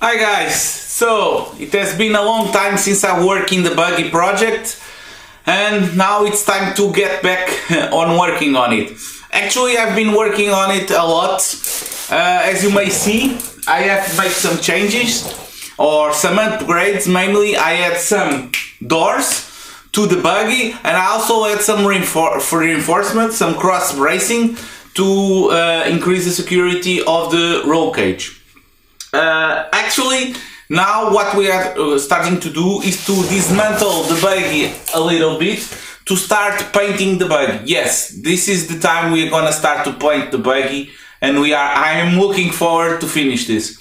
Hi guys, so it has been a long time since I worked in the Buggy project and now it's time to get back on working on it. Actually, I've been working on it a lot. As you may see, I have made some changes or some upgrades. Mainly I had some doors to the Buggy and I also had some reinforcement, some cross bracing to increase the security of the roll cage. Actually, now what we are starting to do is to dismantle the Buggy a little bit to start painting the Buggy. Yes, this is the time we are gonna start to paint the Buggy, and I am looking forward to finish this.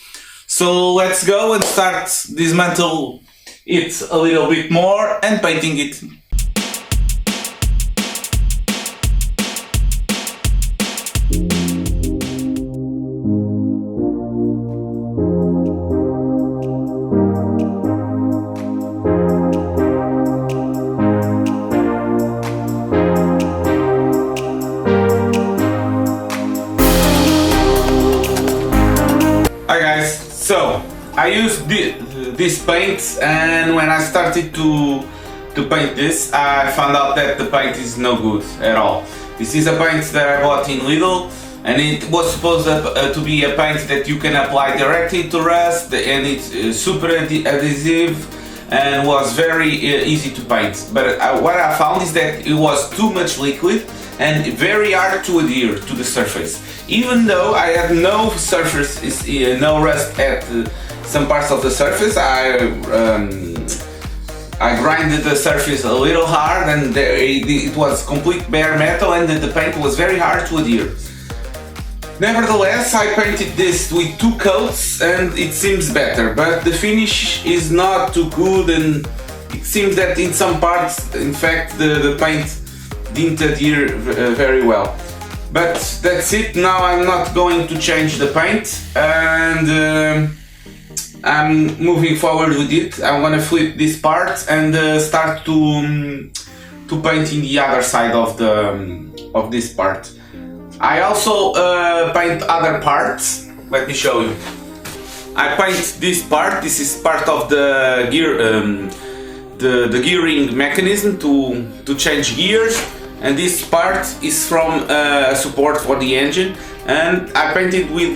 So let's go and start dismantle it a little bit more and painting it. So I used this paint, and when I started to paint this, I found out that the paint is no good at all. This is a paint that I bought in Lidl, and it was supposed to be a paint that you can apply directly to rust, and it's super adhesive and was very easy to paint. But what I found is that it was too much liquid and very hard to adhere to the surface. Even though I had no surface, no rust at some parts of the surface, I grinded the surface a little hard, and it was complete bare metal, and the paint was very hard to adhere. Nevertheless, I painted this with 2 coats and it seems better, but the finish is not too good, and it seems that in some parts, in fact, the paint didn't adhere very well. But that's it. Now I'm not going to change the paint, and I'm moving forward with it. I'm gonna flip this part and start to paint in the other side of this part. I also paint other parts. Let me show you. I paint this part. This is part of the gear, the gearing mechanism to change gears. And this part is from support for the engine, and I painted with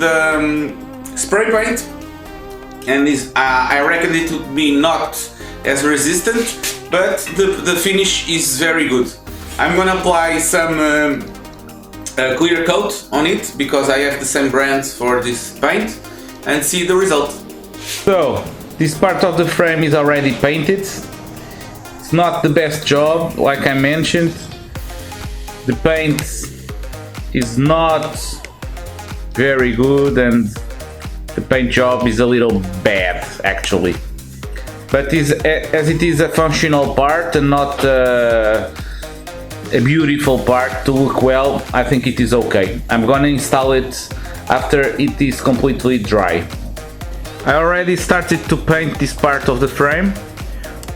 spray paint, and I reckon it would be not as resistant, but the finish is very good. I'm gonna apply some clear coat on it because I have the same brand for this paint, and see the result. So this part of the frame is already painted. It's not the best job, like I mentioned. The paint is not very good, and the paint job is a little bad actually, but as it is a functional part and not a beautiful part to look well, I think it is okay. I'm gonna install it after it is completely dry. I already started to paint this part of the frame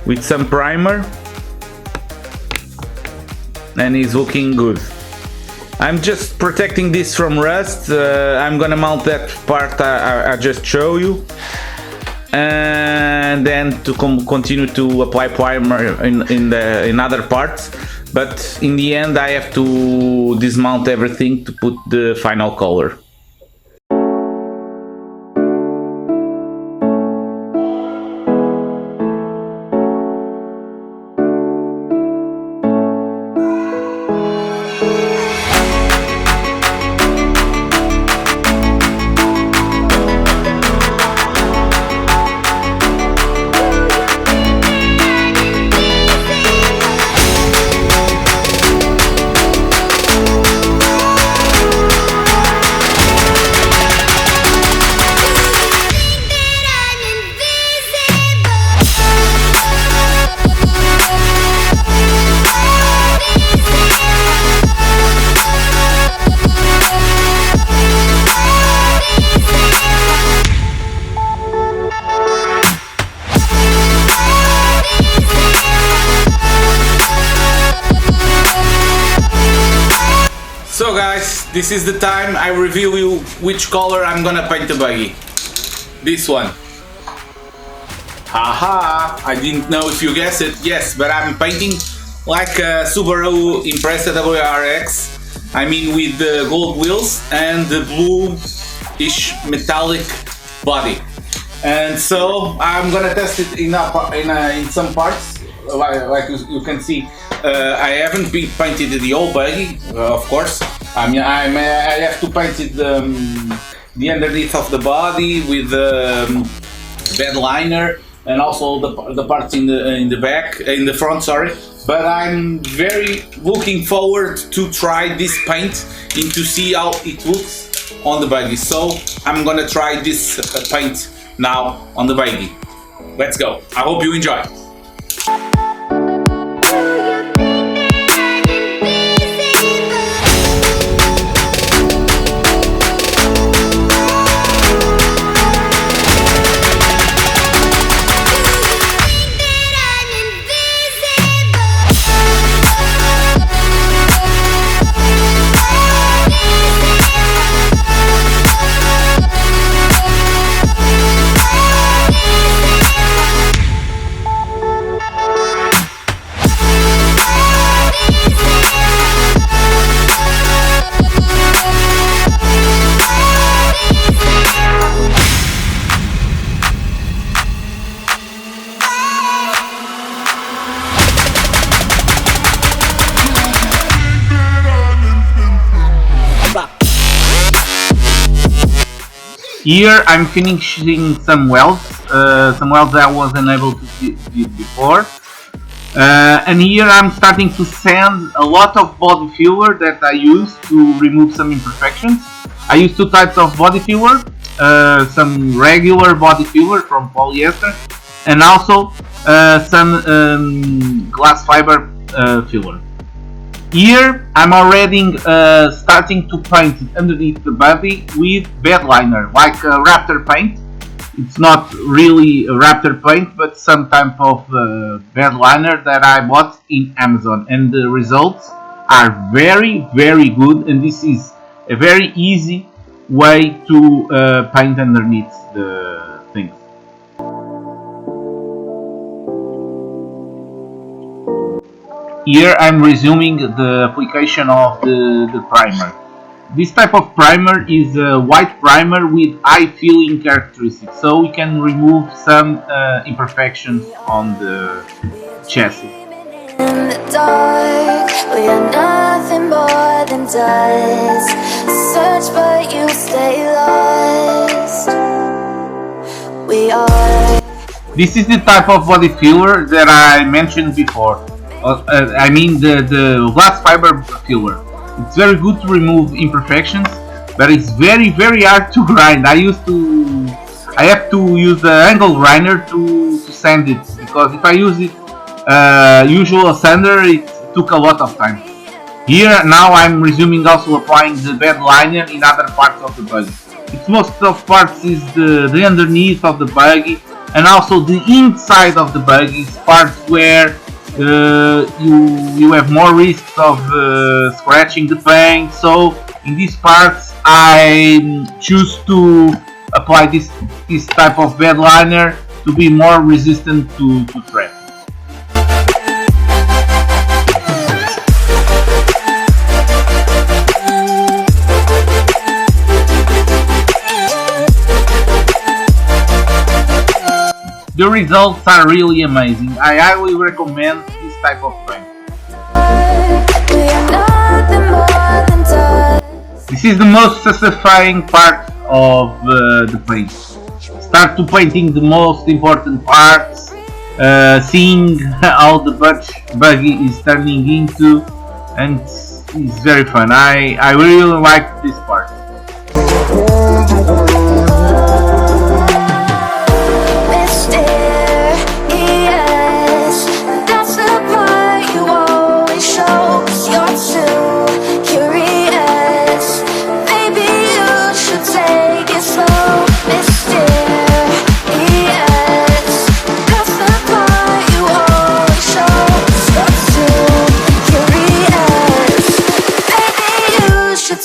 with some primer, and it's looking good. I'm just protecting this from rust. I'm gonna mount that part I just showed you, and then to continue to apply primer in other parts. But in the end, I have to dismount everything to put the final color. So guys, this is the time I reveal you which color I'm gonna paint the Buggy. This one. Haha, I didn't know if you guessed it. Yes, but I'm painting like a Subaru Impreza WRX. I mean with the gold wheels and the blue-ish metallic body. And so I'm gonna test it in some parts. Like you can see, I haven't painted the whole buggy, of course. I mean, I have to paint it the underneath of the body with the bed liner and also the parts in the back, in the front. Sorry, but I'm very looking forward to try this paint and to see how it looks on the buggy. So I'm gonna try this paint now on the buggy. Let's go. I hope you enjoy. Here I'm finishing some welds that I was unable to do before. And here I'm starting to sand a lot of body filler that I use to remove some imperfections. I use two types of body filler, some regular body filler from polyester and also some glass fiber filler. Here I'm already starting to paint underneath the body with bed liner, like a Raptor paint. It's not really a Raptor paint, but some type of bed liner that I bought in Amazon, and the results are very good, and this is a very easy way to paint underneath the things. Here I'm resuming the application of the primer. This type of primer is a white primer with high filling characteristics, so we can remove some imperfections on the chassis. In the dark, we are nothing more than dust. Search but you stay lost. We are. This is the type of body filler that I mentioned before. I mean the glass fiber filler. It's very good to remove imperfections, but it's very hard to grind. I have to use the angle grinder to sand it, because if I use it usual sander, it took a lot of time. Here now I'm resuming also applying the bed liner in other parts of the buggy. It's most of parts is the underneath of the buggy, and also the inside of the buggy is parts where you have more risks of scratching the paint. So in these parts I choose to apply this type of bed liner to be more resistant to threat. The results are really amazing. I highly recommend this type of paint. This is the most satisfying part of the paint. Start to painting the most important parts, seeing how the buggy is turning into, and it's very fun. I really like this part.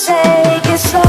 Take it slow.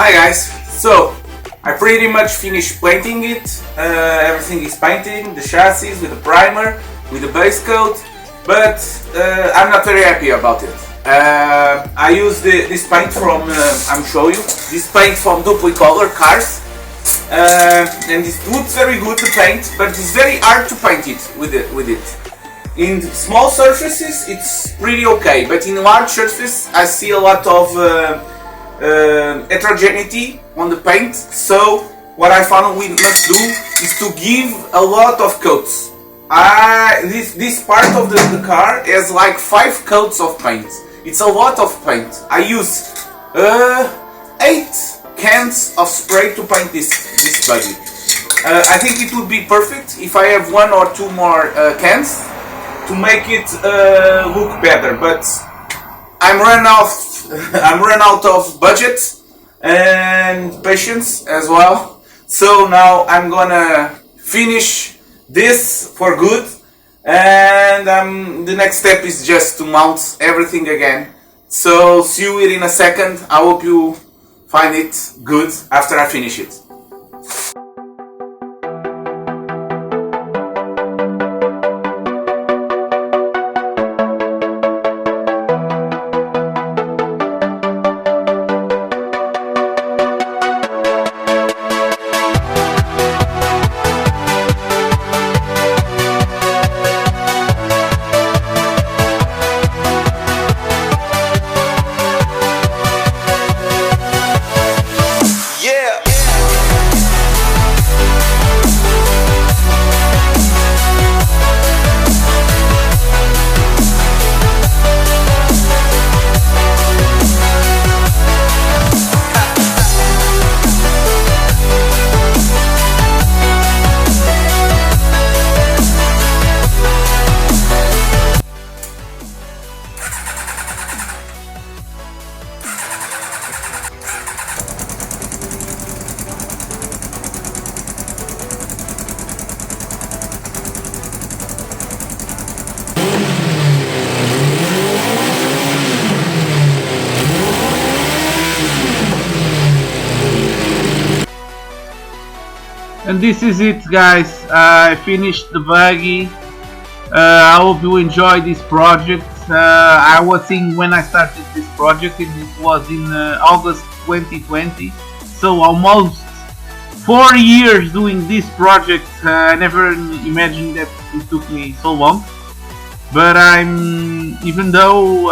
Hi guys, so I pretty much finished painting it. Everything is painted, the chassis with the primer, with the base coat, but I'm not very happy about it. I used this paint from, I'm showing you, this paint from Duplicolor Cars, and it looks very good to paint, but it's very hard to paint it with it. In small surfaces it's pretty okay, but in large surfaces I see a lot of heterogeneity on the paint, so what I found we must do is to give a lot of coats. This part of the car has like 5 coats of paint. It's a lot of paint. I use 8 cans of spray to paint this buggy. I think it would be perfect if I have 1 or 2 more cans to make it look better, but I'm run out of budget and patience as well. So now I'm gonna finish this for good, and the next step is just to mount everything again. So see you here in a second. I hope you find it good after I finish it. And this is it, guys. I finished the buggy. I hope you enjoy this project. I was seeing when I started this project, and it was in August 2020, so almost 4 years doing this project. I never imagined that it took me so long, but even though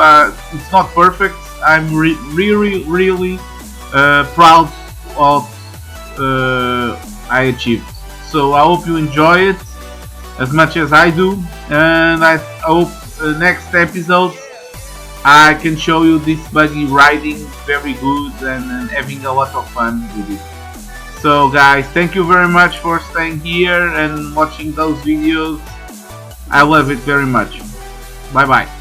it's not perfect, I'm really proud of I achieved. So I hope you enjoy it as much as I do, and I hope next episode I can show you this buggy riding very good and having a lot of fun with it. So guys, thank you very much for staying here and watching those videos. I love it very much. Bye bye.